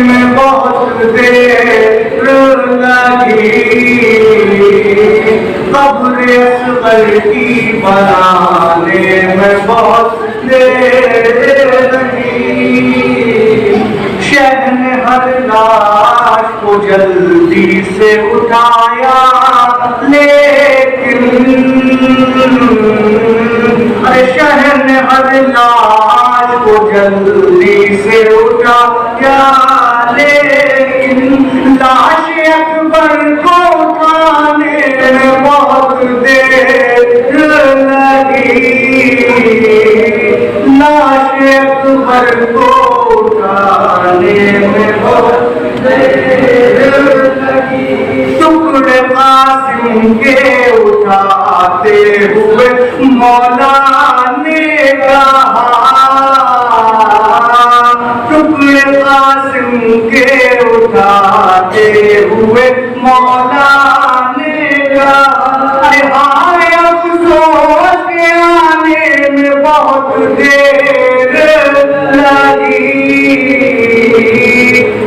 میں بہت دیر لگی، قبر اصغر کی بنانے میں بہت دیر لگی، شہر نے ہر لاش کو جلدی سے اٹھایا، لیکن شہر نے ہر لاش کو جلدی سے اٹھایا، لیکن لاش اکبر کو اٹھانے میں بہت دیر لگی، لاش اکبر کو اٹھانے میں بہت دیر لگی، ٹکڑے قاسم کے اٹھاتے ہوئے مولا نے کہا، ٹکڑے قاسم کے اٹھاتے ہوئے مولا نے کہا، ہائے افسوس کے آنے میں بہت دیر لگی،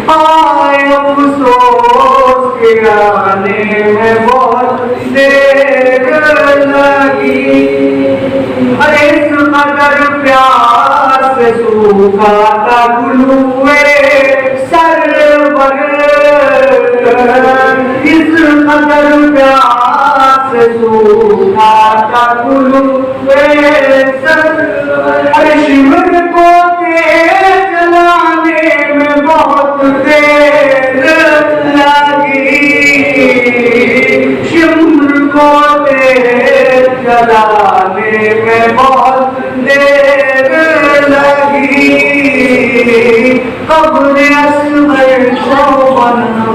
ہائے افسوس کے آنے میں بہت دیر لگی، اس قدر پیار سے سوکھا تھا گلوئے سرور، اس قدر پیار سے سوکھا تھا گلوئے سرور، شمر کو تیز جلانے میں بہت دیر لگی، شمر کو تیز جلانے میں بہت دیر لگی، قبر اصغر کو بنا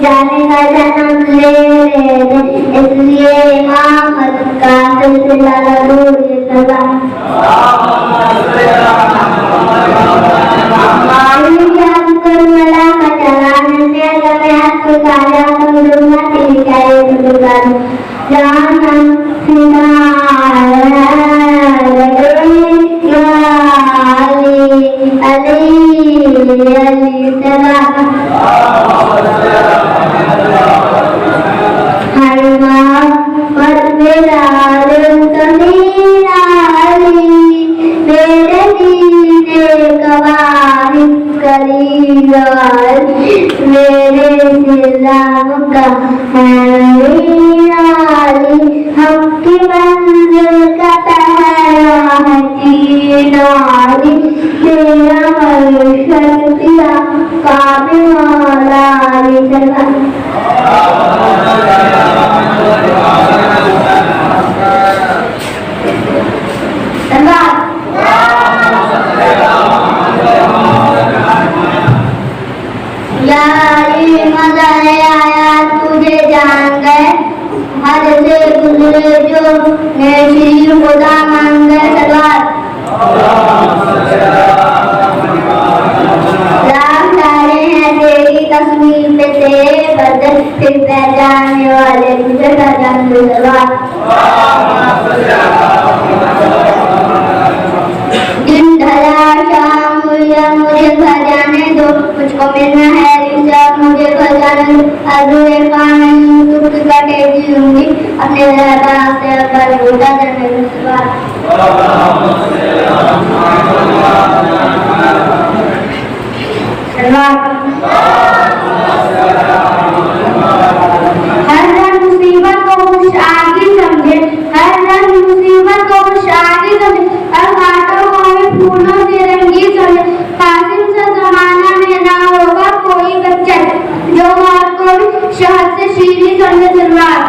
جانے کا جنم لے اس لیے امامت کا سلسلہ ضرور شہد سے شیریں سمجھے سلوار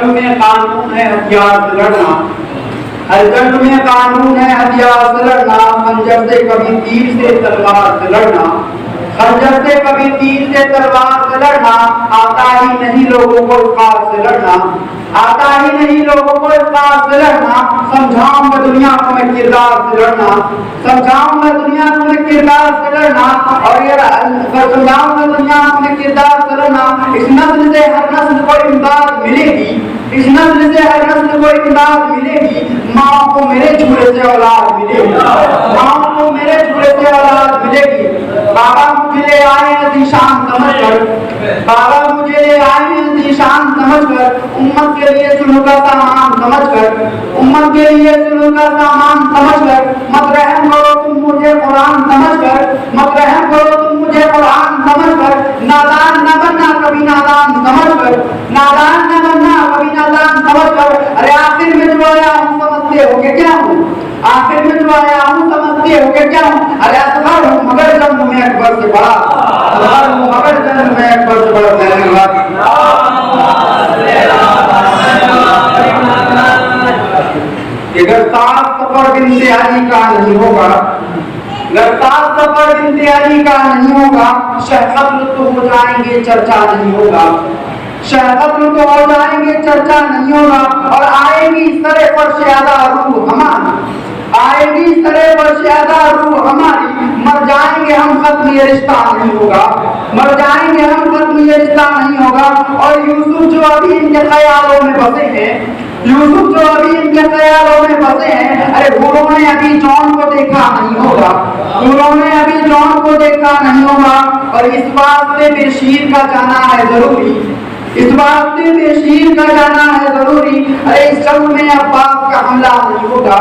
جنگ میں قانون ہے ہتھیار سے لڑنا، ہر جنگ میں قانون ہے ہتھیار سے لڑنا، خنجر سے کبھی تیر سے تلوار سے لڑنا، خنجر سے کبھی تیر سے تلوار سے لڑنا، آتا ہی نہیں لوگوں کو اخبار سے لڑنا، آتا ہی نہیں لوگوں کو اخبار سے لڑنا، سمجھاؤں گا دنیا کو میں کردار سے لڑنا، سمجھاؤں گا دنیا کو میں کردار سے لڑنا، اور یہ سمجھاؤں گا دنیا کو میں کردار سے لڑنا، اس نسل سے ہر نسل کو امداد ملے گی، اس نسل سے ہر نسل کو امداد ملے گی، ماں کو میرے جھولے سے اولاد ملے گی، ماں کو میرے جھولے سے اولاد ملے گی، بابا مجھے لے آئے ذیشان سمجھ کر، بابا مجھے لے آئے ذیشان سمجھ کر، امت کے لیے سلو کا سامان سمجھ کر، امت کے لیے سلو کا سامان سمجھ کر، مت رحم کرو تم مجھے قرآن سمجھ کر، مت رحم کرو تم مجھے قرآن سمجھ کر، نادان نہ بننا کبھی نادان سمجھ کر، نادان نہ بننا کبھی نادان سمجھ کر، ارے آخر میں جو آیا ہوں سمجھتے ہو کہ کیا ہوں، آخر میں جو آیا ہوں سمجھتے ہو کہ کیا ہوں، ارے اصغر ہوں مگر جنگ میں اکبر سے بڑا، اصغر ہوں مگر جنگ میں اکبر سے بڑا، گرفتار سفر بنت علی کا نہیں ہوگا، گرفتار سفر بنت علی کا نہیں ہوگا، شہقت تو ہو جائیں گے چرچا نہیں ہوگا، شہقت تو ہو جائیں گے چرچا نہیں ہوگا، اور آئے گی سرے پر شہادہ روح ہماری، آئے گی سرے پر شہادہ روح ہماری، مر جائیں گے ہم ختم یہ رشتہ نہیں ہوگا، مر جائیں گے ہم ختم یہ رشتہ نہیں ہوگا، اور یوسف جو ابھی ان کے خیالوں میں بسے ہیں، یوسف جو ابھی ان کے خیالوں میں بسے ہیں، ارے انہوں نے ابھی جون کو دیکھا نہیں ہوگا، انہوں نے ابھی جون کو دیکھا نہیں ہوگا، اور اس بات سے بے شیر کا جانا ہے ضروری، اس بات سے بے شیر کا جانا ہے ضروری، ارے اس جنگ میں عباس کا حملہ نہیں ہوگا،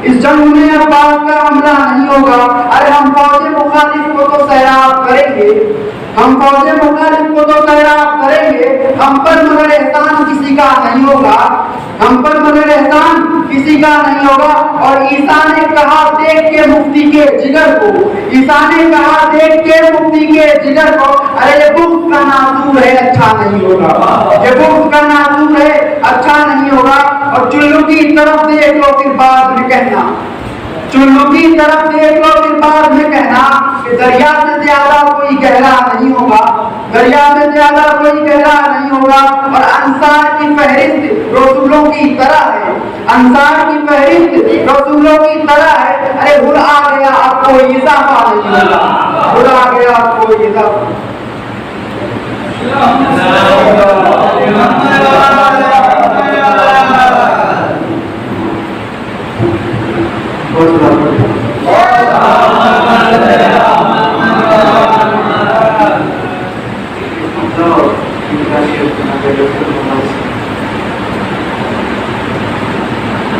اس جنگ میں عباس کا حملہ نہیں ہوگا، ارے ہم فوج مخالف کو تو سیراب کریں گے، ہم فوج مخالف کو تو سیراب کریں گے، ہم پر مگر احسان کسی کا نہیں ہوگا، ہم پر مگر احسان کسی کا نہیں ہوگا، اور عیسیٰ نے کہا دیکھ کے مفتی کے جگر کو، عیسیٰ نے کہا دیکھ کے مفتی کے جگر کو، ارے یہ بغض کا ناصور ہے اچھا نہیں ہوگا، یہ بغض کا ناصور ہے اچھا نہیں ہوگا، اور چلو کی طرف دیکھ لو پھر بعد میں کہنا، چلو کی طرف دیکھ لو پھر بعد میں کہنا کہ دریا سے زیادہ کوئی گہرا نہیں ہوگا، دریا سے زیادہ کوئی گہرا نہیں ہوگا، اور انصار کی فہرست رسولوں کی طرح ہے، انصار کی فہرست رسولوں کی طرح ہے، ارے بھول آ گیا اب کوئی اضافہ نہیں ہوگا، بھول آ گیا اب کوئی اضافہ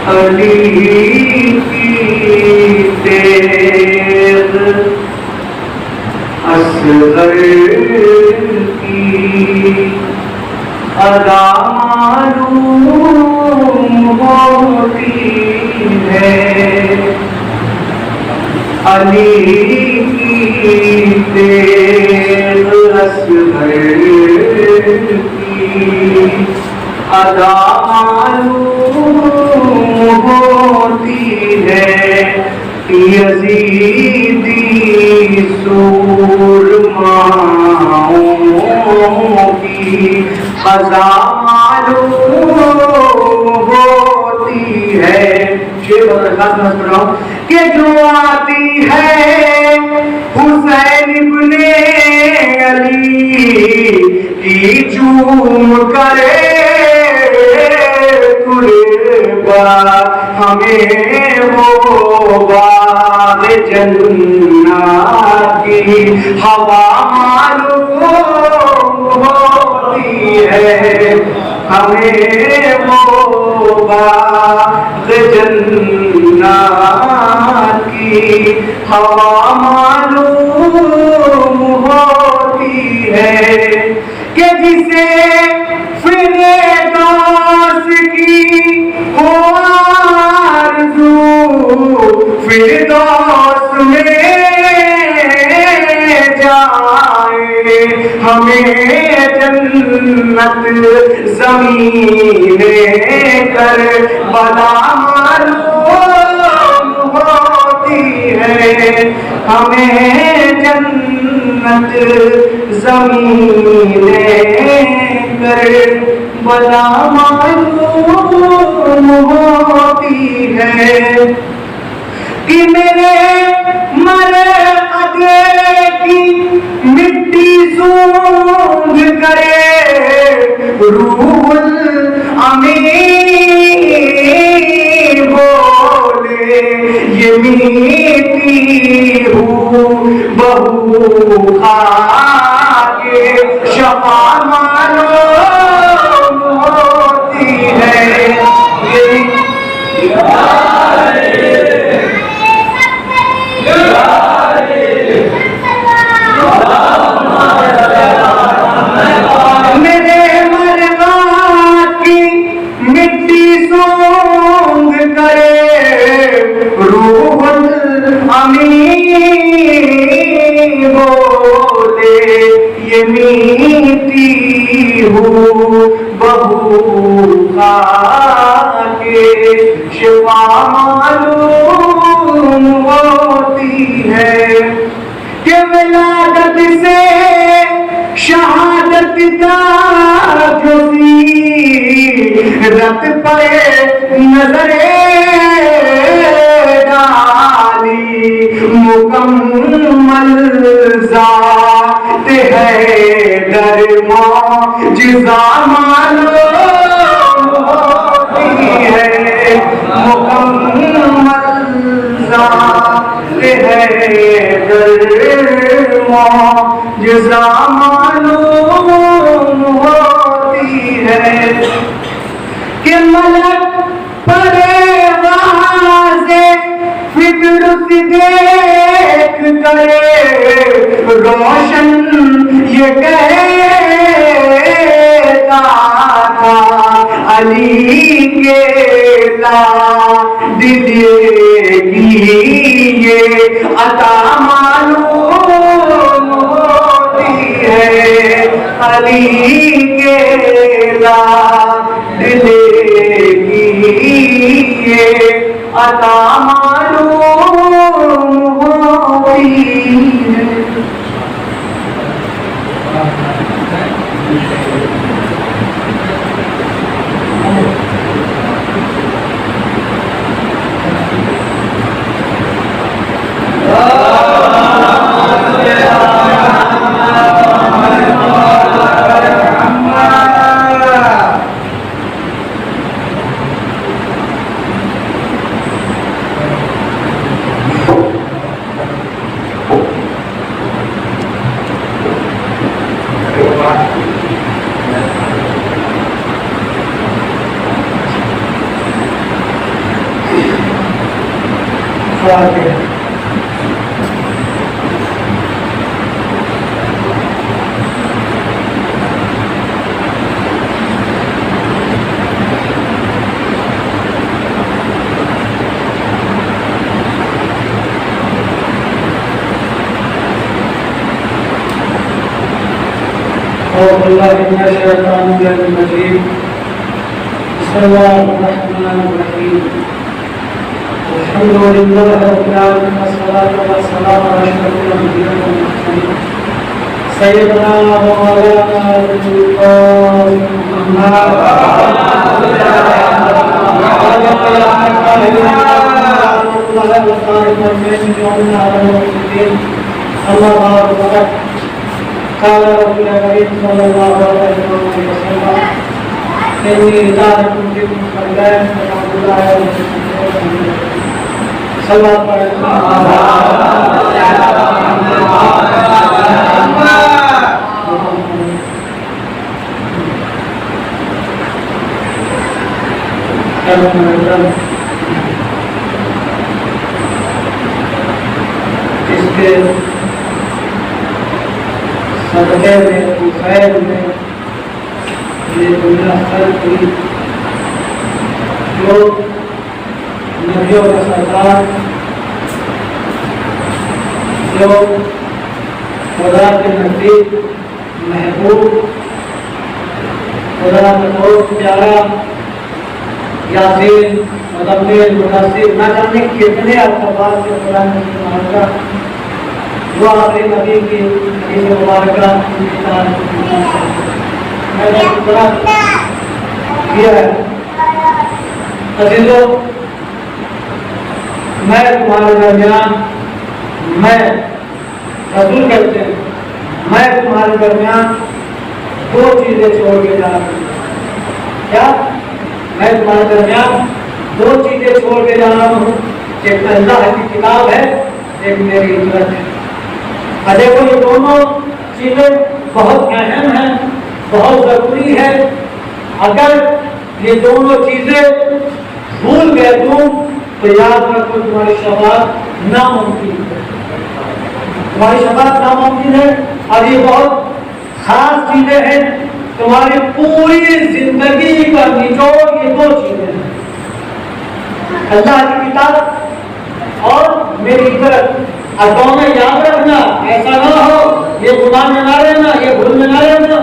علی کی تیغ اصغر کی ادا معلوم ہوتی ہے، علی کی تیغ اصغر کی ادا معلوم ہوتی ہے، یزیدی سورماؤں کی خزاں معلوم ہوتی ہے، کہ جو آتی ہے حسین ابن علی کی چوم کرے ہمیں وہ باغ جنات کی ہوا معلوم ہوتی ہے، ہمیں وہ باغ جنات کی ہوا معلوم ہوتی ہے، کہ جسے فردوس کی ہو آرزو فردوس میں جائے، ہمیں جنت جنت زمین کر بلا معلوم ہوتی ہے، ہمیں جنت زمین کر بلا معلوم ہوتی ہے کہ میرے مرقد کی مٹی سونگھ کرے روح الامین بولے یہ میٹھی ہوں بہو خاک شفا معلوم ہوتی ہے، میرے مرغات کی مٹی سونگھ کرے روح الامین بولے یہ میٹھی ہوں بہو خاک شفا معلوم ہوتی ہے کہ ولادت سے شہادت کا جو سیرت پہ نظر ڈالی مکمل ذات ہے در معجزہ معلوم ہوتی ہے، مکمل ذات ہے در معجزہ معلوم ہوتی ہے کہ ملک پرواز فطرت دیکھ کر روشن یہ کہتا تھا علی کے لاڈلے کی یہ عطا معلوم ہوتی ہے، علی کے لاڈلے کی یہ عطا معلوم ہوتی ہے۔ أعوذ بالله من الشيطان الرجيم بسم الله الرحمن الرحيم الحمد لله رب العالمين والصلاة والسلام على أشرف الأنبياء والمرسلين سيدنا ومولانا القاسم محمد قال رسول الكريم صلى الله عليه وسلم إني تارك فيكم خلان فعبد الله صلى الله عليه وسلم اس کے صدقے میں خیر میں یہ دنیا خلق کی جو نبیوں کا سردار جو خدا کے نزدیک محبوب خدا کا بہت پیارا یاسین مدمر مناسب نہ جانے کتنے الفاظ سے قرآن مبارکہ جو آخری نبی کی حدیث مبارکہ میں نے شکرہ کیا ہے. عزیزو، میں تمہارے درمیان میں رسول کہتے ہیں میں تمہارے درمیان دو چیزیں چھوڑ کے جا رہا ہوں. کیا؟ میں تمہارے درمیان دو چیزیں چھوڑ کے جا رہا ہوں. ایک اللہ کی کتاب ہے، ایک میری ہجرت ہے. اور دیکھو یہ دونوں چیزیں بہت اہم ہیں، بہت ضروری ہے. اگر یہ دونوں چیزیں بھول گئے تو یاد رکھو تمہاری شفاعت ناممکن ہے. تمہاری شفاعت ناممکن ہے. اور یہ بہت خاص چیزیں ہیں. تمہاری پوری زندگی کا نچوڑ یہ دو چیزیں ہیں، اللہ کی کتاب اور میری ہجرت. اور دونوں یاد رکھنا، ایسا نہ ہو یہ گمان میں نہ رہنا، یہ بھول میں نہ رہنا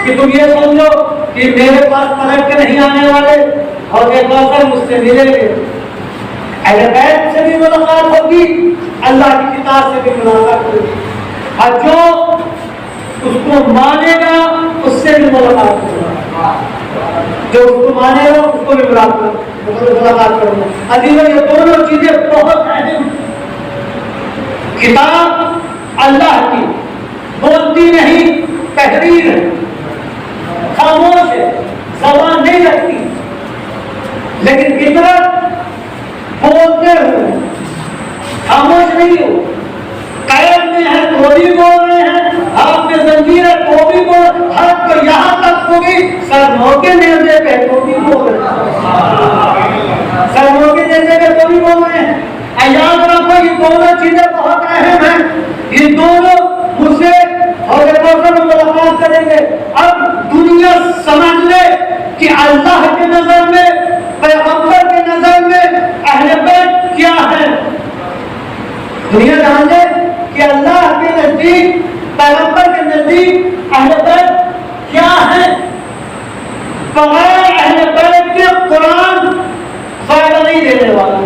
کہ تم یہ سمجھو کہ میرے پاس پلٹ کے نہیں آنے والے اور یہ کوثر مجھ سے ملیں گے. اہل بیت سے بھی ملاقات ہوگی، اللہ کی کتاب سے بھی ملاقات ہوگی. اور جو اس کو مانے گا اس سے بھی ملاقات ہوگا، جو اس کو مانے گا اس کو بھی ملاقات کروں. عزیزو، یہ دونوں چیزیں بہت اہم. کتاب اللہ کی بولتی نہیں، تحریر ہے، خاموش ہے، زبان نہیں رکھتی. لیکن فطرت بولتے ہوئے خاموش نہیں ہو. قید میں ہے تو بھی بول رہے ہیں، ہاتھ میں زنجیر ہے تو بھی بول، ہاتھ کو یہاں تک کو بھی سر موقع نیزے پہ تو بھی بول رہے ہیں، سر موقع نیزے پہ تو بھی بول رہے ہیں. یاد رکھو یہ دونوں چیزیں بہت اہم ہیں. یہ دونوں مجھ سے اور ملاقات کریں گے. اب دنیا سمجھ لے کہ اللہ کے نظر میں، پیغمبر کے نظر میں اہل بیت کیا ہے. دنیا جان لے کہ اللہ کے نزدیک، پیغمبر کے نزدیک اہل بیت کیا ہے. بغیر اہل بیت کے قرآن فائدہ نہیں دینے والا،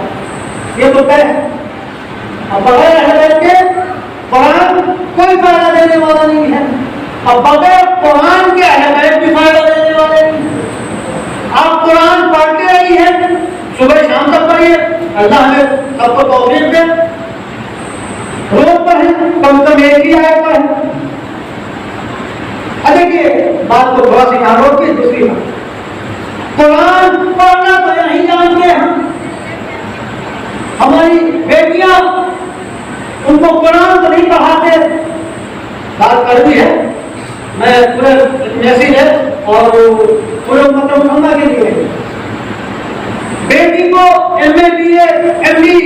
یہ تو طے ہے. اور بغیر اہل بیت کے قرآن کوئی فائدہ دینے والا نہیں ہے. اور بغیر قرآن کے اہل بیت بھی فائدہ دینے والے نہیں ہیں. آپ قرآن پڑھتے رہی ہیں، صبح شام تک پڑھیے، اللہ نے سب کو توفیق دے. روز پڑھیں، کم کم ایک ہی آیت پڑھیں. دیکھیے بات کو تھوڑا سی یہاں روک کے دوسری بات، قرآن پڑھنا تو نہیں جانتے ہم. ہماری بیٹیاں ان کو قرآن تو نہیں پڑھاتے. بات کڑوی ہے، میں پورے میسیج ہے اور پورے امت محمد کے لیے بیٹی کو M A B A M D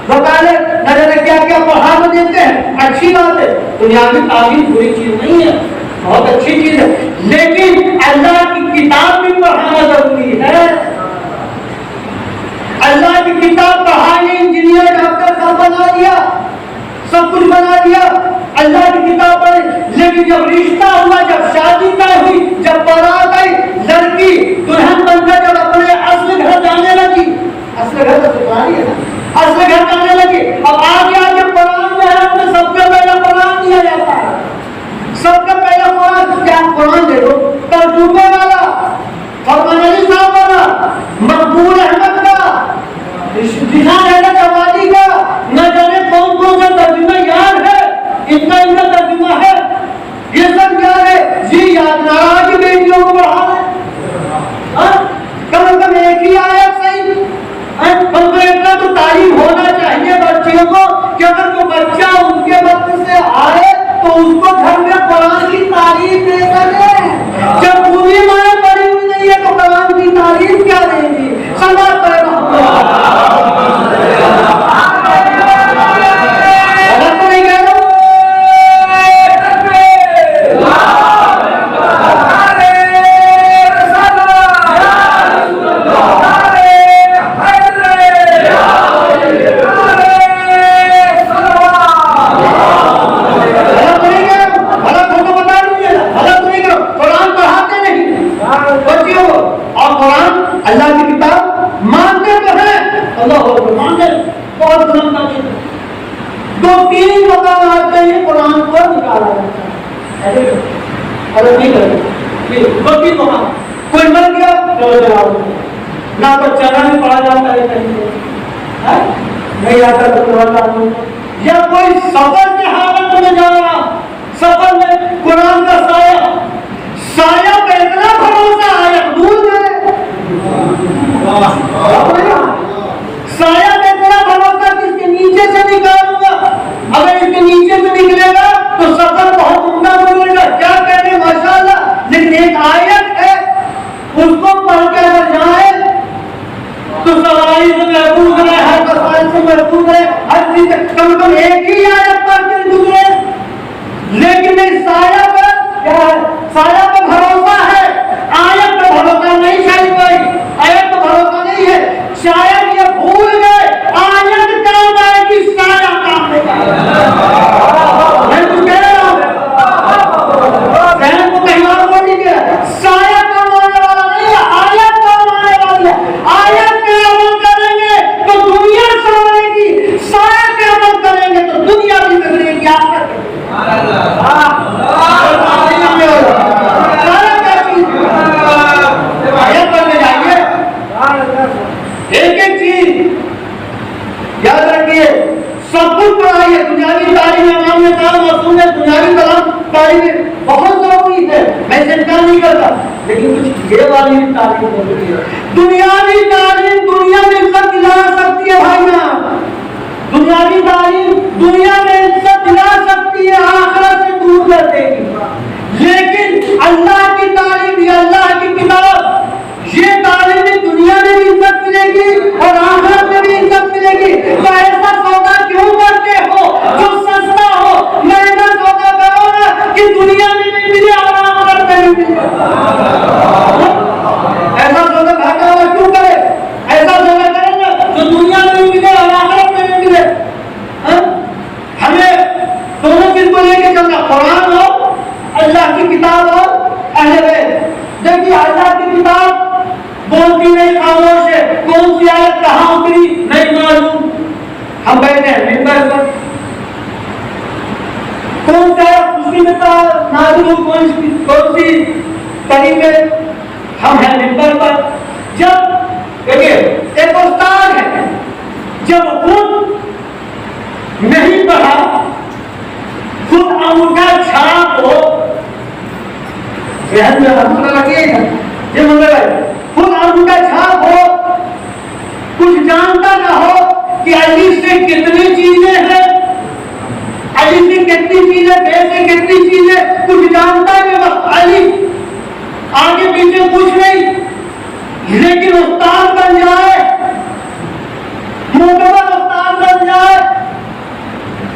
وکالت نہ جانے کیا کیا پڑھا تو دیتے ہیں. اچھی بات ہے، دنیاوی تعلیم بری چیز نہیں ہے، بہت اچھی چیز ہے. لیکن اللہ کی کتاب بھی پڑھانا ضروری ہے. اللہ کی کتاب پڑھائی، انجینئر ڈاکٹر سب بنا دیا، سب کچھ بنا دیا. اللہ کی کتاب پڑھے، لیکن جب رشتہ ہوا، جب شادی طے ہوئی، جب بارات آئی، لڑکی دلہن بن کر جب اپنے اصل گھر جانے لگی، اصل گھر تو سکھائی ہے نا، اصل گھر جانے لگی. اب آگے قرآن جو ہے ہمیں سب کا پہلا قرآن دیا جاتا ہے. سب کا پہلا قرآن کیا؟ قرآن دے دو ترجمے والا، فرمان علی صاحب والا، مقبول احمد کا، جہاں حیدر آبادی کا، نہ جانے کون کون سا ترجمہ یاد ہے. اتنا ان کا ترجمہ ہے، یہ سب یاد ہے. یہ یاد نہ آج بیٹیوں 2-3 مقام آتے ہیں قرآن کو نکالا جاتا ہے. اگر نہیں کرے 2-3 مقام کوئی مر گیا چلو جلاؤ, نہ تو چنا بھی پڑا جاتا ہے کہیں نہیں آتا تو یا کوئی سفر کی حالت میں جا رہا, سفر میں قرآن کا سایہ پہ اتنا بھروسہ آیا دور جائے, سایہ پہ اتنا بھروسہ کہ اس کے نیچے سے نکالوں گا, اگر اس کے نیچے سے نکلے گا تو سفر بہت عمدہ گزرے گا. کیا کہتے ہیں ماشاءاللہ, لیکن ایک آیت ہے اس کو پڑھ کے اگر جائے تو سواری سے محفوظ رہے, ہر مسائل سے محفوظ رہے, ہر چیز کم کم ایک ہی آیت پڑھ کے گزرے. لیکن اس سایہ پر کیا ہے, سایہ پہ بھروسہ ہے, آیت پہ بھروسہ نہیں ہے. کوئی آیت پہ بھروسہ نہیں ہے. شاید یہ بھول گئے آیت کام آئے گی, سایہ کام نہیں آئے گا. میں کچھ کہہ رہا ہوں, ذہن کو کہیں اور بول دیجیے. سایہ کام آنے والا نہیں ہے, آیت کام آنے والی ہے. آیت پہ عمل کریں گے تو دنیا سنورے گی, سایہ پہ عمل کریں گے تو دنیا بھی بگڑے گی. آپ کا ایک ایک چیز یاد رکھیے, سب کچھ پڑھائیے. دنیاوی تعلیم امام نے کہا معصوم نے دنیاوی تعلیم بہت ضروری ہے, میں اسے انکار نہیں کرتا, لیکن کچھ یہ والی تعلیم ضروری ہے. دنیاوی تعلیم دنیا میں عزت دلا سکتی ہے بھائی جان, دنیاوی تعلیم دنیا میں عزت دلا سکتی ہے, آخرت سے دور کر دے گی. لیکن اللہ کی تعلیم یا اللہ کی کتاب, یہ تعلیم دنیا میں بھی عزت ملے گی اور آخرت میں بھی عزت ملے گی. تو ایسا سودا کیوں کرتے ہو جو سستا ہو؟ مہنگا سودا کرو نا کہ دنیا میں بھی ملے اور آخرت میں بھی ملے. ایسا سودا گھاٹا والا کیوں کرے؟ ایسا سودا کریں گے جو دنیا میں بھی ملے اور آخرت میں بھی ملے. ہمیں دونوں چیز کو لے کے چلنا, قرآن ہو, اللہ کی کتاب ہو, اہل بیت. دیکھیے اللہ کی کتاب بولتی نہیں, خاموش ہے. کون سی آیت کہاں اتری نہیں معلوم, ہم بیٹھے ہیں منبر پر. کون سی آیت خوشی میں نازل ہوئی, کون سی کہیں میں, ہم ہیں منبر پر. جب دیکھیے ایک استاد ہے, جب خود نہیں پڑھا, خود انگوٹھا چھاپ ہو, ذہن میں مسئلہ لگے گا یہ مطلب ہے, خود انگوٹھا چھاپ ہو, کچھ جانتا نہ ہو کہ الف سے کتنی چیزیں ہیں, الف سے کتنی چیزیں, بے سے کتنی چیزیں, کچھ جانتا نہیں بس الف, آگے پیچھے کچھ نہیں. لیکن استاد بن جائے, معتبر استاد بن جائے,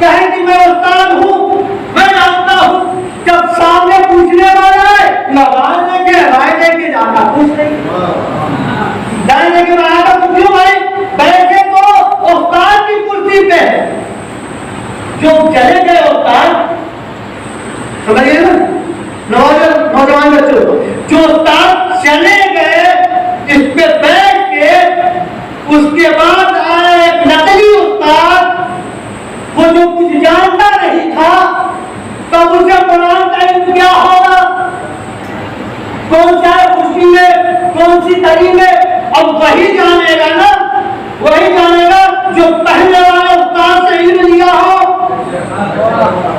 کہے کہ میں استاد ہوں, میں جانتا ہوں. جب سامنے پوچھنے والا ہے, آواز دے کے رائے دے کے جانا کچھ نہیں, دائیں دے کے رائے کا کچھ کیوں بھائی, بیٹھے تو استاد کی کرسی پہ, جو چلے گئے استاد, سمجھیے نا نوجوان بچوں, جو استاد چلے گئے اس پہ بیٹھ کے, اس کے بعد آیا ایک نقلی استاد, وہ جو کچھ جانتا نہیں تھا, تب اسے قرآن کا علم کیا ہوگا, کون سا خوشی میں, کون سی تری میں, اب وہی جانے گا نا, وہی جانے گا جو پہلے والے استاد سے علم لیا ہو,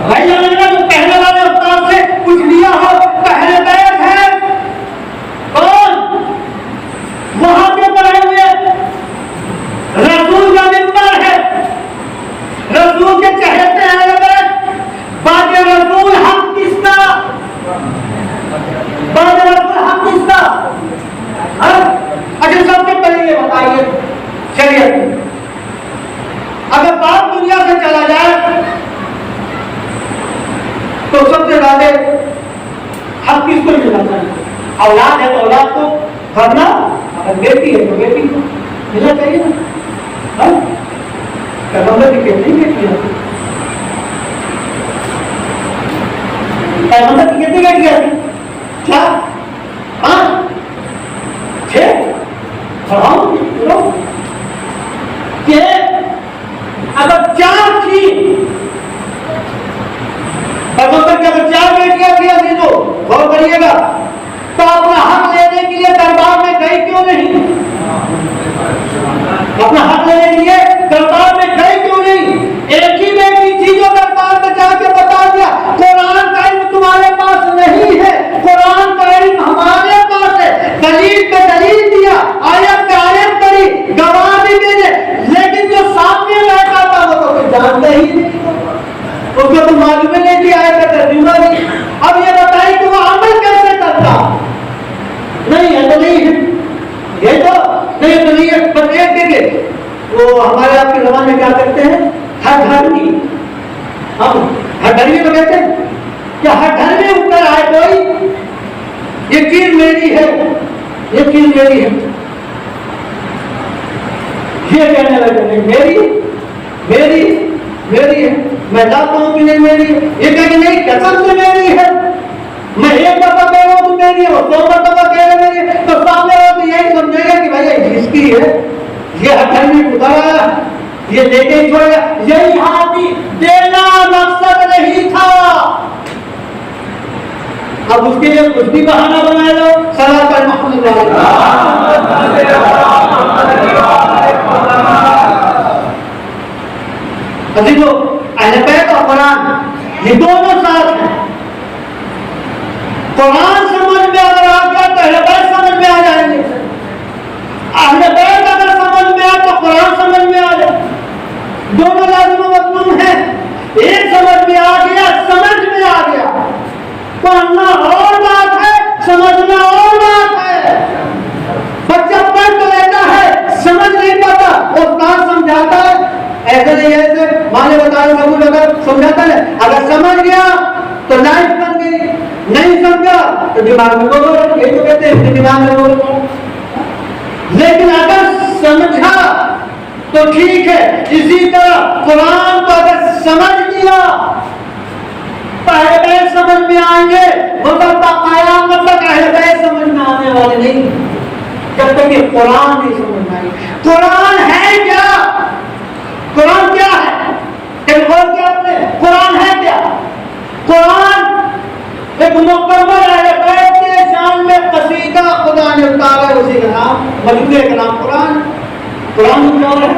وہی جانے گا جو پہلے والے استاد سے کچھ لیا ہو. پہلے بیٹھ ہے کون, وہاں پہ پڑھے ہوئے رسول کا منبر ہے, رسول کے چہتے ہیں بیٹھ, بات رسول حق کس کا, بات رسول حق کس کا. اچھا سب سے پہلے یہ بتائیے شریعت, اگر بات دنیا سے چلا جائے تو سب سے زیادہ حق کس کو ملنا چاہیے, اولاد ہے تو اولاد کو, ورنہ اگر بیٹی ہے تو بیٹی کو ملنا چاہیے نا. پیغمبر کی کہتی بیٹی ہے, پیغمبر کی کتنی بیٹی ہے, 4 5 6 کہ اگر 4 تھی اپنا حق لینے کے لیے دربار میں گئے کیوں نہیں؟ ایک ہی میں ایک چیزوں دربار میں جا کے بتا دیا، قرآن کا علم تمہارے پاس نہیں ہے، قرآن کا علم ہمارے پاس ہے۔ دلیل پہ دلیل دیا، آیت پہ آیت پڑھی، گواہ بھی دے، لیکن جو سامنے بیٹھا تھا وہ تو جانتا ہی نہیں، اس کو تو معلوم نہیں کہ آیت کا ترجمہ نہیں۔ اب یہ بتائیں کہ وہ عمل کیسے کرتا؟ نہیں ہے تو نہیں ہے، یہ تو نہیں تو نہیں ہے۔ بس ایک دیکھیں، وہ ہمارے آپ کے زبان میں کیا کہتے ہیں؟ ہر دھرمی، ہم ہر دھرمی کو کہتے ہیں کہ ہر دھرمی اوپر آئے کوئی، یہ چیز میری ہے، یہ چیز میری ہے، یہ کہنے لگے میری میری میری ہے، میں جانتا ہوں کہ نہیں میری ہے، یہ کہہ کہ نہیں قسم سے میری ہے، میں ایک دفعہ کہہ رہا ہوں تو میری ہے، وہ 100 مرتبہ کہہ رہے میری ہے، تو سامنے ہو تو یہی سمجھے گا کہ بھائی یہ جس کی ہے، یہ ہر دھرمی اتارا، یہ لے کے ہی چھوڑ گیا۔ یہی ہاتھی دینا مقصد نہیں تھا، اب اس کے لیے کچھ بھی بہانہ بنا لو، صلاۃ پر محمد عزیزو، اہل بیت اور قرآن یہ دونوں ساتھ ہیں۔ قرآن سمجھ میں اگر آ گیا تو اہل بیت سمجھ میں آ جائیں گے، اہل بیت اگر سمجھ میں آ تو قرآن سمجھ میں آ جائے، دونوں لازم و مطلوب ہیں۔ ایک سمجھ میں آ گیا، سمجھ میں آ گیا، پڑھنا اور بات ہے، سمجھنا اور بات ہے۔ بچہ پڑھ تو لیتا ہے، سمجھ نہیں پاتا، استاد سمجھاتا ہے، ایسے نہیں ایسے مانے بتا رہے سب اگر سمجھاتا ہے، اگر سمجھ گیا تو لائف بن گئی، نہیں سمجھا تو دماغ میں بولو، یہ تو کہتے ہیں دماغ میں بولو۔ لیکن اگر سمجھا تو ٹھیک ہے، اسی طرح قرآن کو اگر سمجھ لیا تو اہل بیت سمجھ میں آئیں گے، مگر قیامت تک اہل بیت سمجھ میں آنے والے نہیں جب تک یہ قرآن نہیں سمجھ میں آئے۔ قرآن ہے کیا؟ قرآن کیا ہے؟ غور کیا آپ نے؟ قرآن ہے کیا؟ قرآن ایک مکمل اہل بیت کے شان میں قصیدہ خدا نے اتارا ہے، اسی کا نام مجموعے کا نام قرآن۔ قرآن کیا ہے؟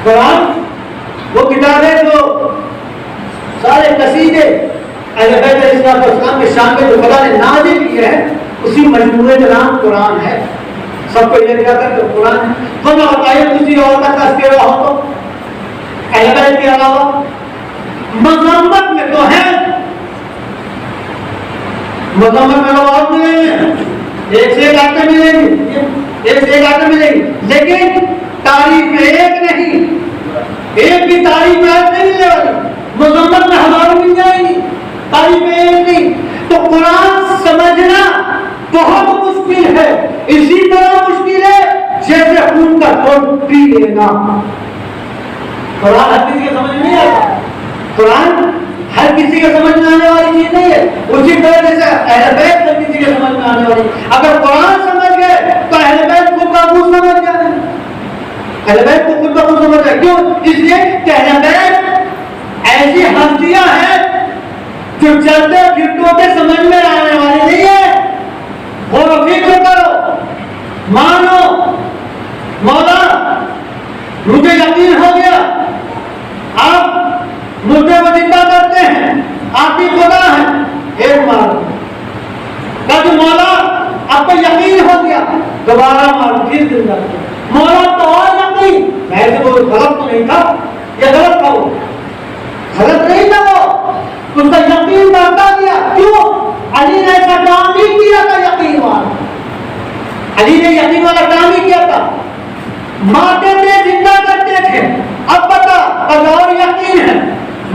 قرآن وہ کتاب ہے جو سارے قصیدے اہل بیت علیہ السلام کے شان میں جو خدا نے نازل کیے ہیں، اسی مجموعے کا نام قرآن ہے۔ سب کو یہ کیا کرتے قرآن ہے۔ تو نہ بتائیے کسی اور کا تذکرہ ہو تو اہل بیت کے علاوہ مذمت میں تو ہے، مذمت میں لوگ اور ملیں گے، ایک سے ایک آتے ملیں گے، ایک سے ایک آتے ملیں گے، لیکن تعریف ایک نہیں، ایک بھی تعریف نہیں ملنے والی، مذمت میں ہزاروں مل جائیں گی، تعریف ایک نہیں۔ تو قرآن سمجھنا بہت مشکل ہے، اسی طرح مشکل ہے جیسے خون کا گھونٹ پی لینا۔ قرآن ہر کسی کے سمجھ نہیں آتا، قرآن ہر کسی کے سمجھ میں آنے والی چیز نہیں ہے، اسی طرح جیسے اہل بیت ہر کسی کے سمجھ میں آنے والی۔ اگر قرآن سمجھ گئے تو اہل بیت خود بخود سمجھ جائے، اہل بیت کو خود بخود سمجھ جائے۔ کیوں؟ اس لیے کہ اہل بیت ایسی ہستیاں ہیں جو چلتے پھرتوں کے سمجھ میں آنے والی نہیں ہے۔ غور و فکر کرو، مانو مولا مجھے یقین ہو گیا آپ مردے کو زندہ کرتے ہیں، آپ ہی خدا ہیں، ایک مارو، کہ مولا آپ کو یقین ہو گیا، دوبارہ مارو، پھر زندہ کرو، مولا تو اور یقین، میں سے وہ غلط تو نہیں تھا، یہ غلط تھا، وہ غلط نہیں تھا، وہ اس کا یقین بڑھتا گیا۔ کیوں؟ علی نے ایسا کام نہیں کیا تھا یقین والا، علی نے یقین والا کام ہی کیا تھا، مارتے تھے زندہ کرتے تھے۔ اب بتا اور یقین ہے،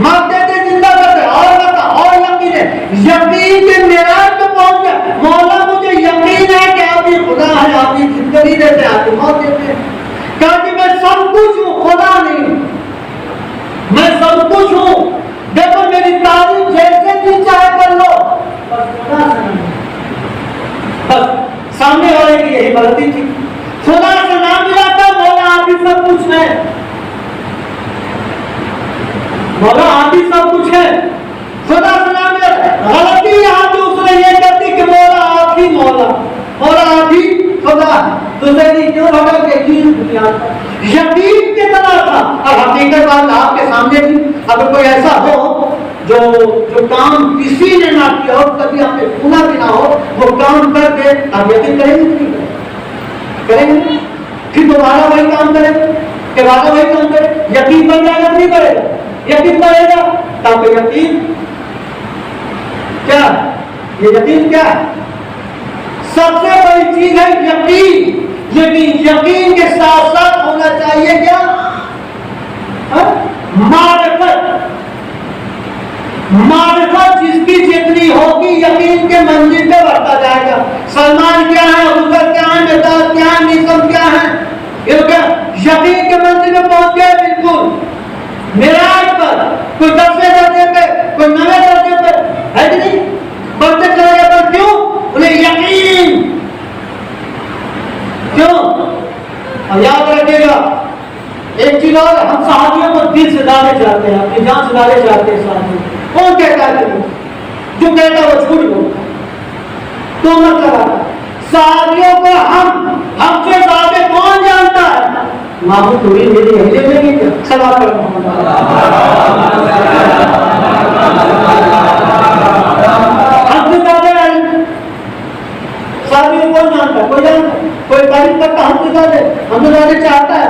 مارتے تھے زندہ کرتے، اور بتا اور یقین ہے، یقین کے معراج پہ پہنچ گیا، مولا مجھے یقین ہے کہ آپ ہی خدا ہے، آپ ہی زندگی دیتے ہیں، آپ ہی موت دیتے ہیں، کہا کہ میں سب کچھ ہوں، خدا نہیں، میں سب کچھ ہوں، دیکھو میری تعریف جیسے بھی چاہے کر لو، بس خدا سے نہیں۔ بس سامنے والے کی یہی غلطی تھی، خدا سے نام ملا تھا، مولا آپ ہی سب کچھ ہے، مولا آپ ہی سب کچھ ہے، خدا سے نام ملا۔ غلطی یہاں پہ اس نے یہ کرتی کہ مولا آپ ہی مولا، مولا آپ ہی خدا ہے، دوسرے نہیں کیوں بھگا؟ یقین بنیاد پر، یقین کی طرح تھا. اور حقیقت بات آپ کے سامنے بھی، اگر کوئی ایسا ہو جو کام کسی نے نہ کیا ہو، کبھی آپ نے سنا بھی نہ ہو، وہ کام کر دے، آپ یقین کریں گے کہ نہیں کریں گے؟ پھر دوبارہ وہی کام کرے، دوبارہ وہی کام کرے، یقین بن جائے گا نہیں کرے گا؟ یقین کرے گا. تاکہ یقین کیا ہے؟ یہ یقین کیا ہے؟ سب سے بڑی چیز ہے یقین. لیکن یقین کے ساتھ ساتھ ہونا چاہیے کیا؟ معرفت. معرفت جس کی جتنی ہوگی یقین کے منزل پہ بڑھتا جائے گا. سلمان کیا ہے، ابوبکر کیا ہے، مقداد کیا ہے، میثم کیا ہے، یہ کیا یقین کے منزل پہ پہنچ گئے. بالکل معراج پر کوئی 10ویں درجے پہ، کوئی 9ویں درجے پہ ہے کہ نہیں، بڑھتے چلے گئے. پر کیوں؟ انہیں یقین. کیوں؟ اور یاد رکھیے گا ایک چیز اور، ہم صحابیوں کو دل سے ڈالے چاہتے ہیں، اپنی جان سے ڈالے چاہتے ہیں. صحابی کون کہتا ہے؟ جو کہتا ہے وہ جھوٹ بولتا ہے. تو مطلب صحابیوں کو ہم سے زیادہ کون جانتا ہے؟ معبود تھوڑی میری ہجے میں نہیں کیا سلام پر محمد ہم سے زیادہ صحابیوں کون جانتا ہے؟ کوئی جانتا ہے؟ کوئی تعریف کرتا ہم سے زیادہ چاہتا ہے،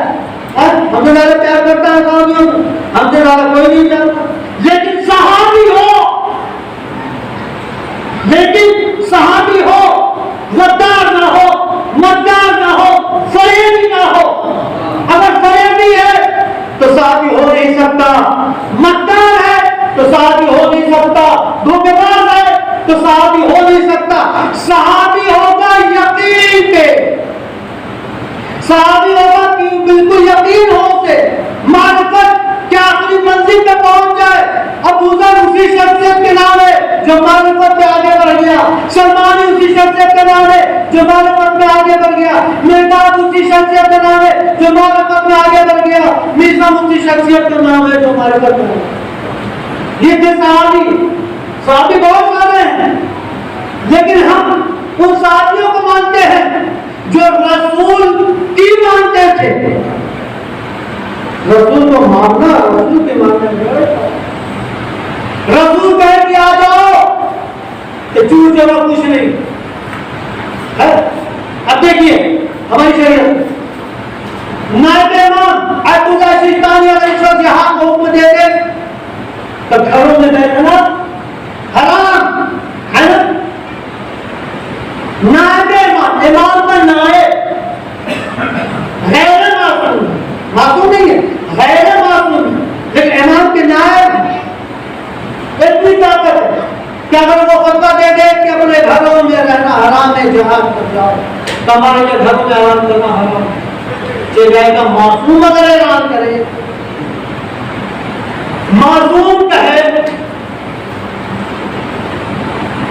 ہم سے زیادہ پیار کرتا ہے صحابیوں کو، ہم سے زیادہ کوئی نہیں چاہتا. لیکن صحابی ہو غدار نہ ہو، مدار نہ ہو، فریبی نہ ہو. اگر فریبی ہے تو صحابی ہو نہیں سکتا، مدار ہے تو صحابی ہو نہیں سکتا، دھوکے باز ہے تو صحابی ہو نہیں سکتا. صحابی ہوگا یقین پہ، صحابی ہوگا کہ بالکل یقین ہو سے معرفت کے آخری منزل پہ پہنچ جائے. ابو ذر اسی شخصیت کے نام ہے جو معرفت پہ آگے بڑھ گیا، سلمان اسی شخصیت کا نام ہے جو معرفت میں آگے بڑھ گیا، مقداد اسی شخصیت کا نام ہے جو معرفت میں آگے بڑھ گیا، میثم اسی شخصیت کا نام ہے جو معرفت میں. یہ تھے صحابی بہت سارے ہیں، لیکن ہم ان صحابیوں کو مانتے ہیں جو رسول کی مانتے تھے. رسول کو ماننا، رسول کے ماننے رسول کہے کہ آ جاؤ کہ چور جگہ کچھ نہیں ہے. اب دیکھیے ہماری شریعت نائب امام آیت اللہ سیستانی علیہ السلام یہاں کو حکم دے دے تو گھروں میں بیٹھنا حرام ہے نا. نائب امام کا نائب غیر معصوم نہیں ہے، غیر معصوم ہے، لیکن امام کے نائب اتنی طاقت ہے کہ اگر وہ فتویٰ دے دے کہ اپنے گھروں میں رہنا حرام ہے، جہاد کر جاؤ، تو ہمارے لیے گھروں میں آرام کرنا حرام ہے. جائے گا معصوم اگر اعلان کرے، معصوم کہے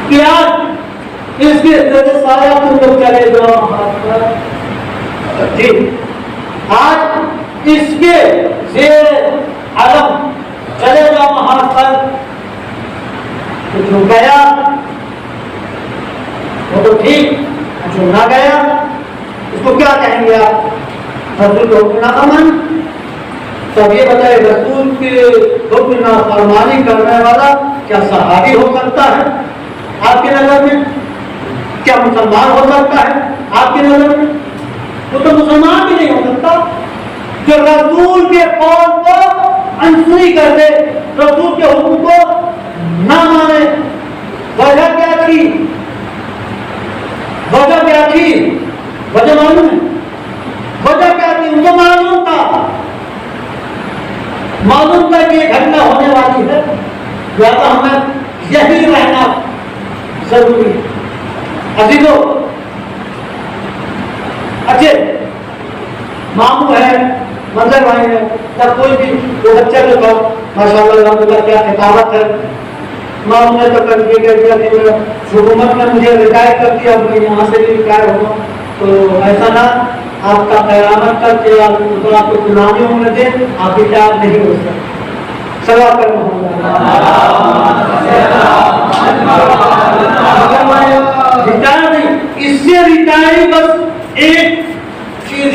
کہ آج اس کے ذریعے سارا تم لوگ چلے جاؤ، جی آج اس کے زیر علم چلے جاؤ وہاں پر، جو گیا وہ تو ٹھیک، جو نہ گیا اس کو کیا کہیں گے آپ؟ رسول کو حکم نافرمان. تو اب یہ بتائے رسول کے حکم نافرمانی کرنے والا کیا صحابی ہو سکتا ہے آپ کی نظر میں؟ کیا مسلمان ہو سکتا ہے آپ کی نظر میں؟ وہ تو مسلمان بھی نہیں ہو سکتا. جو رسول کے قول کو انسری کر دے، رسول کے حکم کو نہ مانے، وجہ کیا تھی؟ وجہ کیا تھی؟ وجہ معلوم ہے؟ وجہ کیا تھی؟ ان کو معلوم تھا کہ یہ گھٹنا ہونے والی ہے، لہٰذا ہمیں یہی رہنا ضروری ہے. عزیزو اچھے ماموں ہے، منظر بھائی ہے، تب کوئی بھی وہ بچہ جو تھا ماشاء اللہ کیا خطابت ہے، ماموں نے تو کر دیا کہ حکومت نے مجھے ریٹائر کر دیا، میں یہاں سے بھی ریٹائر ہوا، تو ایسا نہ آپ کا قیامت تک کہ آپ کو پرانی عمر دے، آپ ریٹائر نہیں ہو سکتے. سوا کر ریٹائر نہیں، اس سے ریٹائر بس ایک چیز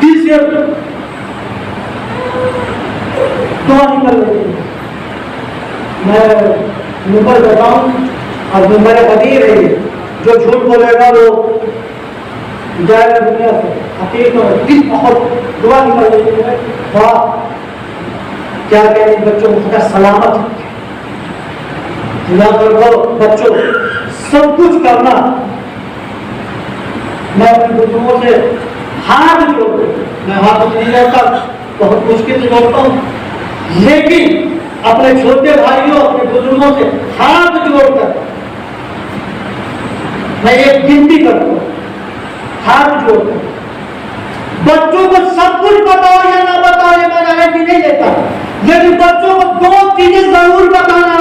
30 دعا نکل رہی ہے. میں نمبر دیتا ہوں اور نمبر غدیر ہے. جو جھوٹ بولے گا وہ جائے گا دنیا سے. حقیقت میں دل بہت دعا نکل رہی ہے. واہ کیا کہتے ہیں بچوں کو خدا سلامت رکھے. بچوں سب کچھ کرنا. میں اپنے بزرگوں سے ہاتھ جوڑ میں ہاتھ نہیں جوڑتا, بہت مشکل سے جوڑتا ہوں, لیکن اپنے چھوٹے بھائیوں اپنے بزرگوں سے ہاتھ جوڑ کر میں ایک گنتی کرتا ہوں, ہاتھ جوڑ کر. بچوں کو سب کچھ بتاؤ یا نہ بتاؤ یہ میں گارنٹی نہیں دیتا, لیکن بچوں کو دو چیزیں ضرور بتانا.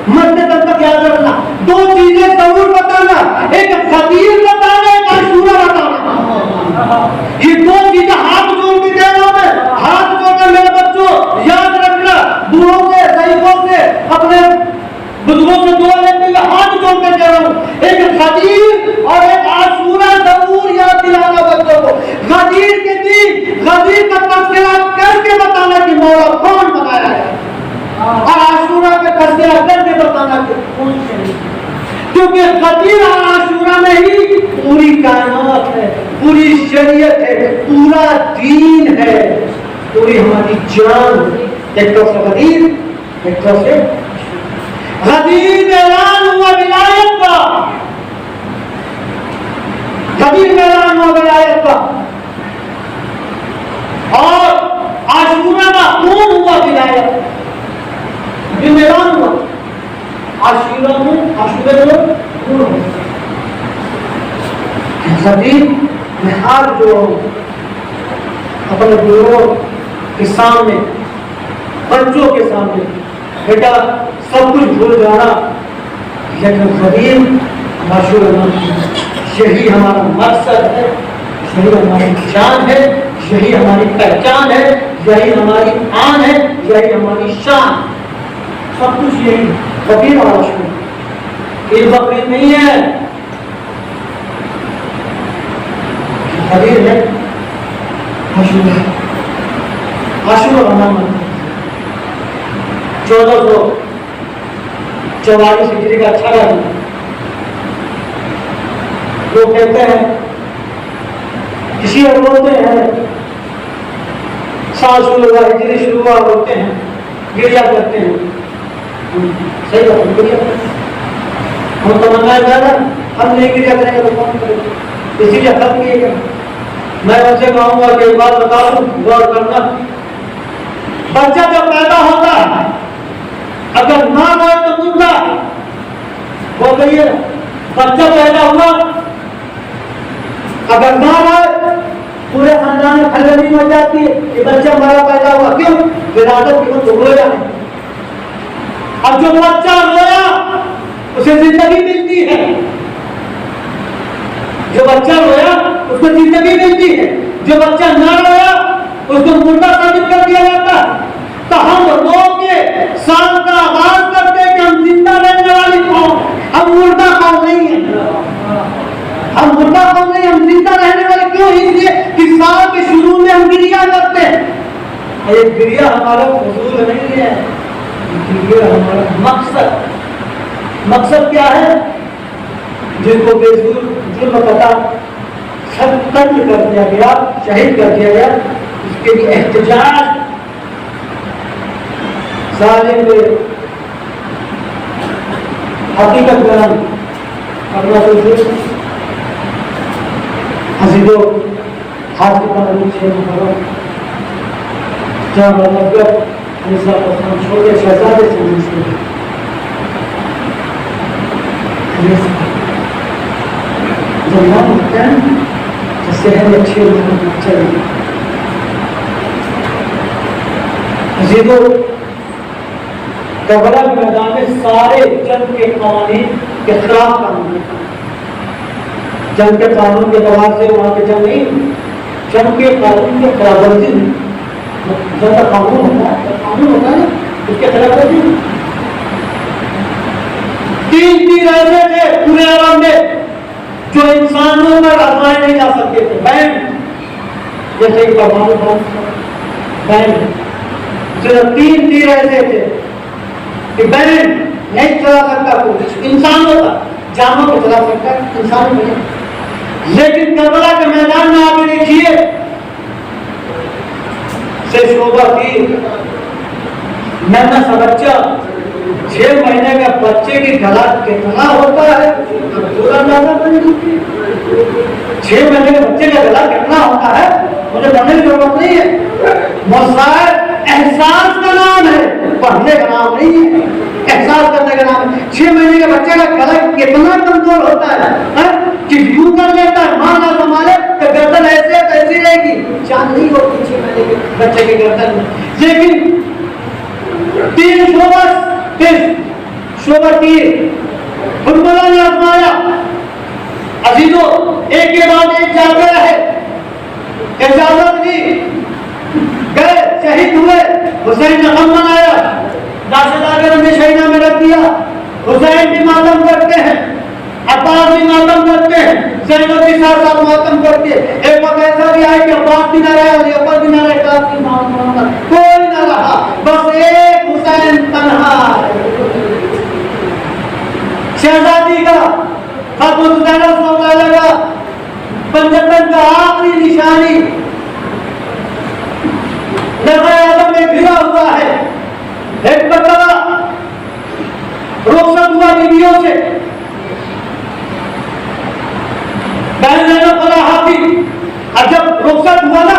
مرتے تب تک یاد رکھنا, دو چیزیں ضرور بتانا, ایک خدیر بتانا, ایک عاشورہ بتانا. یہ دو چیزیں ہاتھ جوڑ کے کہہ رہا ہوں میں, ہاتھ جوڑ کر میرے بچوں یاد رکھنا. بوڑھوں سے ضعیفوں سے اپنے بزرگوں سے دعا لیتے ہوئے ہاتھ جوڑ کے کہہ رہا ہوں, ایک خدیر اور ایک عاشورہ ضرور یاد دلانا بچوں کو. خدیر کے دن خدیر کا تذکرہ کر کے بتانا کہ مولا کون بنایا ہے, اور عاشورہ کا تذکرہ کر کے بتانا کہ کون سے, کیونکہ خدیر اور عاشورہ میں ہی پوری کائنات ہے, پوری شریعت ہے, پورا دین ہے, پوری ہماری جان. ایک طرف سے خدیر, ایک طرف سے خدیر میں اعلان ہوا ولایت کا, خدیر میں اعلان ہوا ولایت کا, اور عاشورہ کا کون ہوا ولایت جن میں اعلان ہوا. عاشورہ میں کون ہوا خدیر میں ہاتھ جوڑوں اپنے بزرگوں کے سامنے, بچوں کے سامنے. بیٹا سب کچھ بھول جانا, لیکن خدیر عاشورہ یہی ہمارا مقصد ہے, یہی ہماری جان ہے, یہی ہماری پہچان ہے, یہی ہماری آن ہے, یہی ہماری شان. سب کچھ یہی خدیر اور عاشورہ. یہ بقرعید نہیں ہے, خدیر ہے, عاشورہ. عاشورہ ہمارا 1444 ہجری کا 18 دن. لوگ کہتے ہیں, کسی اور بولتے ہیں سال شروع ہوا, ہجری شروع ہوا, بولتے ہیں گریا کرتے ہیں. صحیح بات ہے, گریا کرتے ہیں. ہم تمنا زیادہ, ہم نہیں گریا کریں گے تو کون کرے گا, اسی لیے ختم کیے گا. میں ان سے کہوں گا کہ ایک بات بتا دوں, غور کرنا. بچہ جب پیدا ہوتا ہے اگر نہ روئے تو مردہ ہو گئی ہے. بچہ پیدا ہوا اگر نہ روئے پورے خاندان میں کھلبلی مچ جاتی ہے کہ بچہ ہمارا پیدا ہوا. کیوں؟ ولادت کی تو رویا ہے. اب جو بچہ رویا اسے زندگی ملتی ہے, جو بچہ رویا اس کو زندگی ملتی ہے, جو بچہ نہ رویا اس کو مردہ ثابت کر دیا جاتا ہے. تو ہم رو کے سال کا آغاز کرتے ہیں کہ ہم زندہ رہنے والی قوم, ہم مردہ قوم نہیں ہیں. ہم مردہ قوم نہیں, ہم زندہ رہنے والے. کیوں؟ اس لیے کہ سال کے شروع میں ہم گریا کرتے ہیں. یہ گریا ہمارا فضول نہیں ہے, گریا ہمارا مقصد. مقصد کیا ہے؟ جس کو بے جرم پتا قتل کر دیا گیا, شہید کر دیا گیا, اس کے لیے احتجاج ظالم کے حقیقت بیان کرنا ضروری. حسیدوں ہاتھ کے پاس پیچھے کرو, جہاں نبوت چھوٹے شہزادے سے ملتے ہیں. جب نام ہوتا ہے تو صحت اچھی ہونا چاہیے. حسیدوں کربلا کے میدان میں سارے جنگ کے قوانین کے خلاف قانون ہے. جنگ کے قانون کے اعتبار سے وہاں پہ جنگ نہیں, جنگ کے قانون کے خلاف ورزی نہیں. جنگ کا قانون ہوتا ہے اس کے خلاف ورزی نہیں. 3 تیر ایسے تھے پورے عالم میں جو انسانوں پر آزمائے نہیں جا سکتے تھے. بینڈ جیسے کہ پرمانو بم, بینڈ صرف 3 تیر ایسے تھے کہ بہن نہیں چلا سکتا کوئی انسان ہوتا، جانور کو چلا سکتا ہے، انسان نہیں. لیکن کربلا کے میدان میں آپ دیکھیے سے شعبہ تیر ننا سا بچہ 6 مہینے کا بچے کی گلا کتنا ہوتا ہے 6 مہینے کے بچے کا گلا کتنا ہوتا ہے مجھے پڑھنے کی ضرورت نہیں ہے. مسائل احساس کا نام ہے، پڑھنے کا نام نہیں ہے، احساس کرنے کا نام ہے. 6 مہینے کے بچے کا گلا کتنا کمزور ہوتا ہے کہ یوں کر لیتا ہے، ماں نہ سنبھالے تو گردن ایسے ایسی رہے گی، جان نہیں ہوتی 6 مہینے کے بچے کے گردن میں. لیکن 3 شعبہ تیر حکمران نے آزمایا. عزیزو ایک کے بعد ایک جاتے رہے، اجازت دی، گئے شہید ہوئے. حسین نے غم منایا، ناشدہ کے رنگ شہیدہ میں رکھ دیا. حسین بھی ماتم کرتے ہیں، عباس بھی ماتم کرتے ہیں، زینب بھی ساتھ ساتھ ماتم کرتے ہیں. ایک وقت ایسا بھی آئے کہ عباس بھی نہ رہے، علی عباس بھی نہ رہے، قاسم محمد کوئی نہ رہا، بس ایک حسین تنہا. شہزادی کا خاتون زینب سوچنے لگا پنجتن کا آخری نشانی نظر آدم میں گھرا ہوا ہے. ایک مرتبہ رخصت ہوا بیویوں سے، بہن زینب کو حافظ. اور جب رخصت ہوا نا،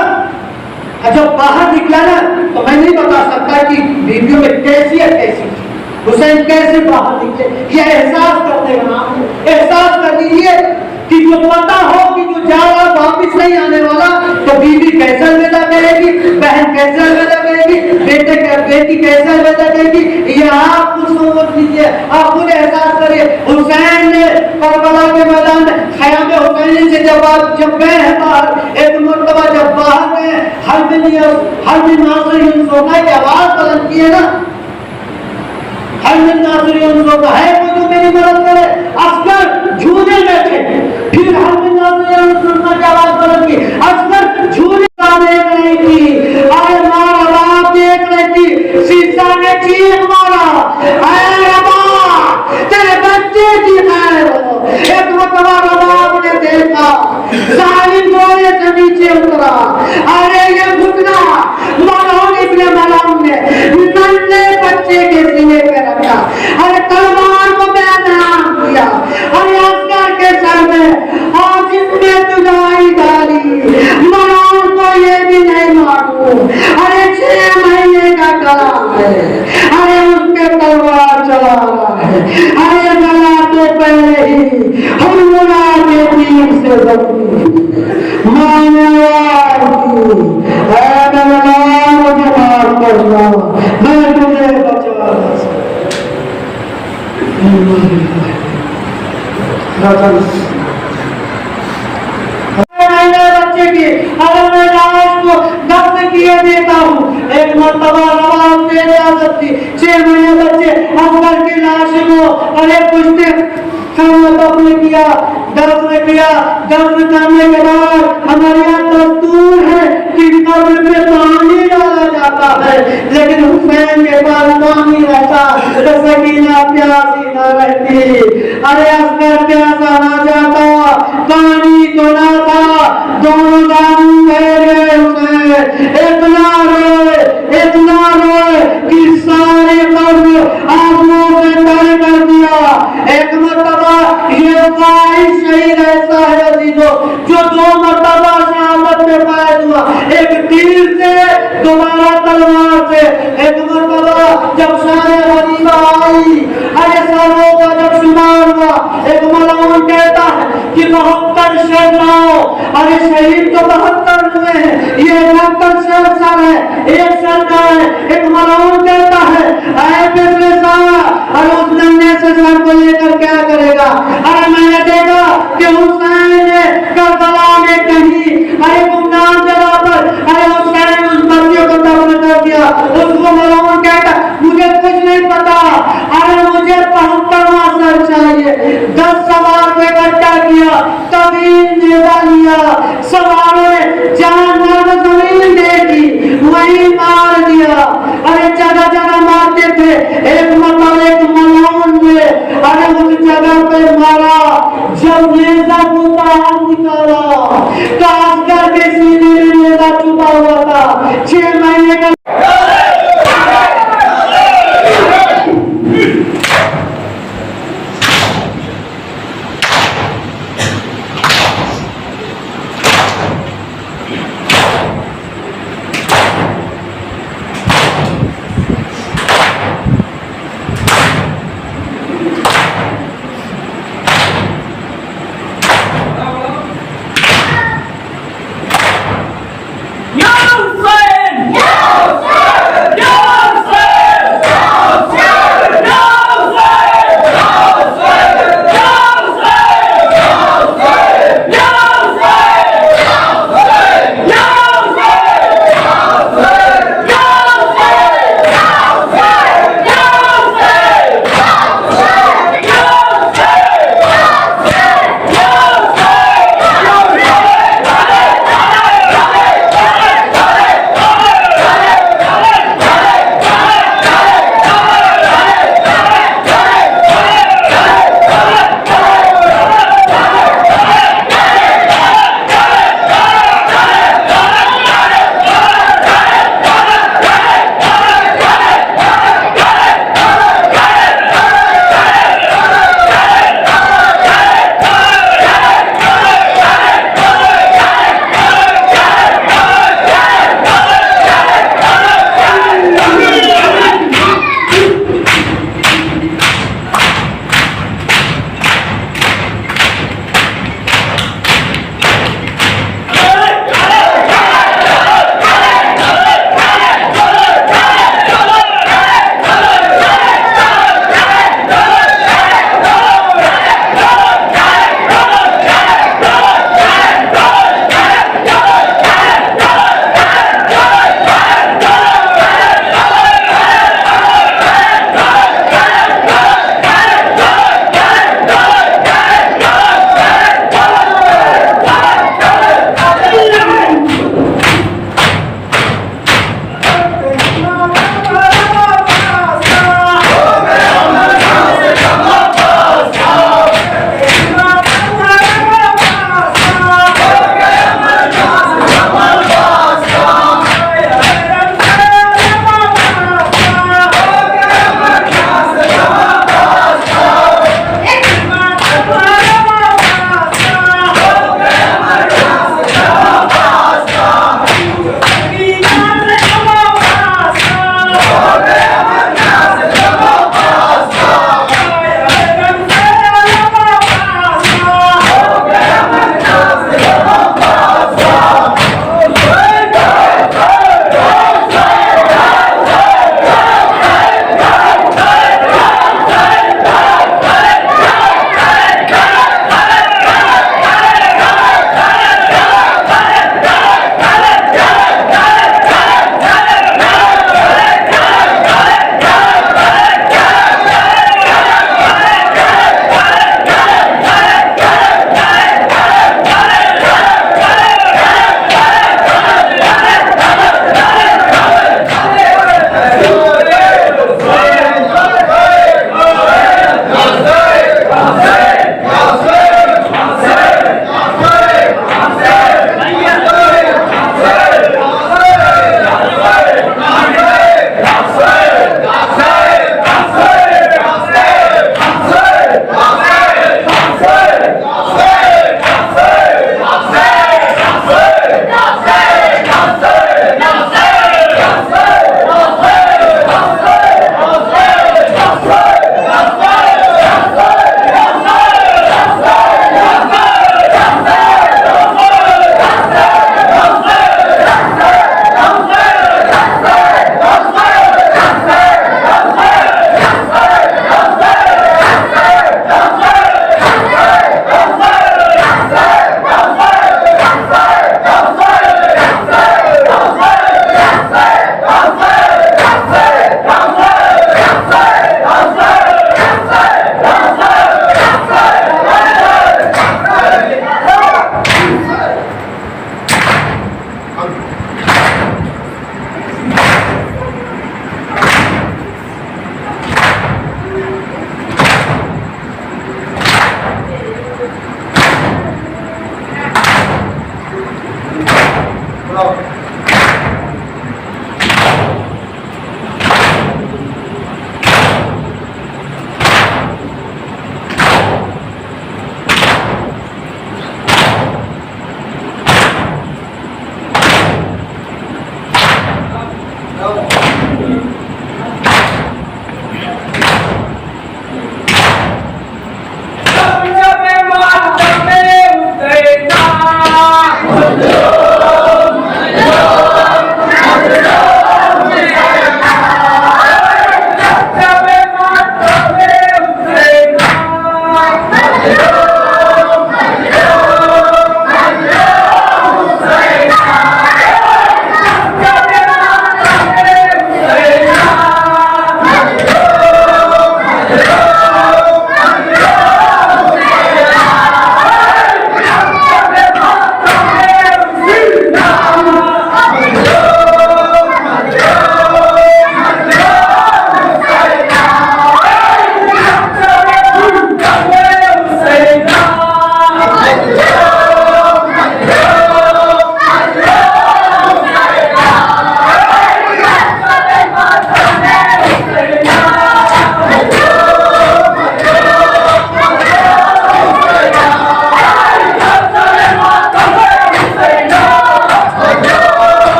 جب باہر نکلا نا، تو میں نہیں بتا سکتا کہ بیویوں میں کیفیت کیسی تھی، حسین کیسے باہر نکلے. یہ احساس کرنے کا نام ہے. احساس کر لیجیے کہ جو پتا ہو کہ جو جا رہا واپس نہیں آنے والا، تو بیوی کیسے الوداع کرے گی، بہن کیسے الوداع کرے گی، بیٹی کیسے الوداع کرے گی. یہ آپ خود سوچ لیجیے، آپ خود احساس کریے. حسین نے کربلا کے میدان میں خیام حسینی سے جب گئے ہیں باہر، ایک مرتبہ جب باہر گئے، ہر دن ناصر سونا کی آواز بلند کی ہے نا، ہر دن ناصر سونا ہے کوئی جو میری مدد کرے. اصغر جھولے میں تھے، پھر ہر دن ناصر سونا کی آواز بلند کی. اصغر جھولے کا دیکھ رہی تھی، اے ماں باپ دیکھ رہی تھی. سیسا نے چیخ مارا، اے ربا تیرے بچے کی خیر ہو. ایک مرتبہ رباب نے دیکھا، ظالم گھوڑے سے نیچے اترا. ارے یہ گھٹنا ملعون ابن ملعون نے ننھے بچے کے سینے پہ رکھا. ارے تلوار کو میدان دیا، ارے اصغر کے سر میں، اور جس نے تجائی ڈالی. ملعون کو یہ بھی نہیں معلوم، ارے 6 مہینے کا کلام ہے، ارے اس پہ تلوار چلا رہا ہے. ارے گلا تو پہلے ہی حرملہ کے تیر سے زخمی. مانوار کی اے ملعون مجھے معاف کرنا، میں تجھے بچا نہ سکتا. بچے کی اگر میں لاش کو دفن کیے دیتا ہوں. ایک مرتبہ رواز سے اجازت دی، 6 مہینے بچے اصغر کی لاش کو ارے پوچھتے دفن کیا. دفن کرنے کے بعد ہمارے یہاں دستور ہے کہ قبر میں پانی ڈالا جاتا ہے، لیکن حسین کے پاس پانی رہتا، سکینہ پیاسی نہ رہتی. ارے اصغر پیاسا نہ جاتا، پانی تو نہ تھا. دونوں دامن بہہ گئے. حسین اتنا روئے کہ سارے قبر آنکھوں سے تر کر دیا. ایک مرتبہ یہ واحد شہید ایسا ہے عزیزو جو 2 مرتبہ شہادت میں فائز ہوا، ایک تیر سے، دوبارہ تلوار سے. ایک مرتبہ جب شان غنیمہ آئی، ارے سالوں کا جب شمار ہوا، ایک ملعون کہتا ہے کہ 72 شہداؤں. ارے شہید تو 72 ہوئے ہیں، یہ 72 سر ہے، ایک سر کا ہے. ایک ملعون کہتا ہے اے پچھلے سال، ارے اس ننھے سے سر کو لے کر کیا کرے گا. ارے میں نے دیکھا کہ حسین نے کربلا میں کہیں ارے گمنام جگہ پر ارے حسین اس بچے کو دفن کر دیا. اس کو ملعون کہتا مجھے کچھ نہیں پتا، ارے مجھے 75واں سر چاہیے. 10 سوار پہ اکٹھا کیا، طویل نیزہ لیا، سواروں نے جہاں زمین دیکھی وہیں مار دیا. ارے جگہ جگہ مارتے تھے. ایک مطلب ایک ملعون نے ہمیں اس جگہ پہ مارا. جب نیزہ متحد نکالا, کاشگر کے سینے میں نیزہ چھپا ہوا تھا. 6 مہینے کا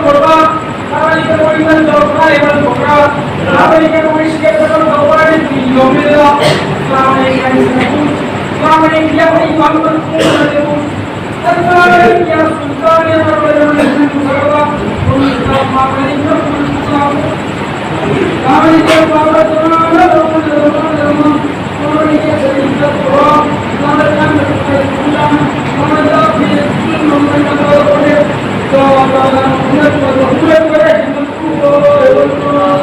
করবা আমাদের পরিবার দরকার এবং তোমরা আমাদের পরিষ্কার করো ভগবানের জমি দাও আমাদের ইয়া ভাই বাংলা করে দেব তারপরে ইয়া সুলতান এর বলে করবা তোমরা আমাদের আমাদের বাবা তোমরা আমাদের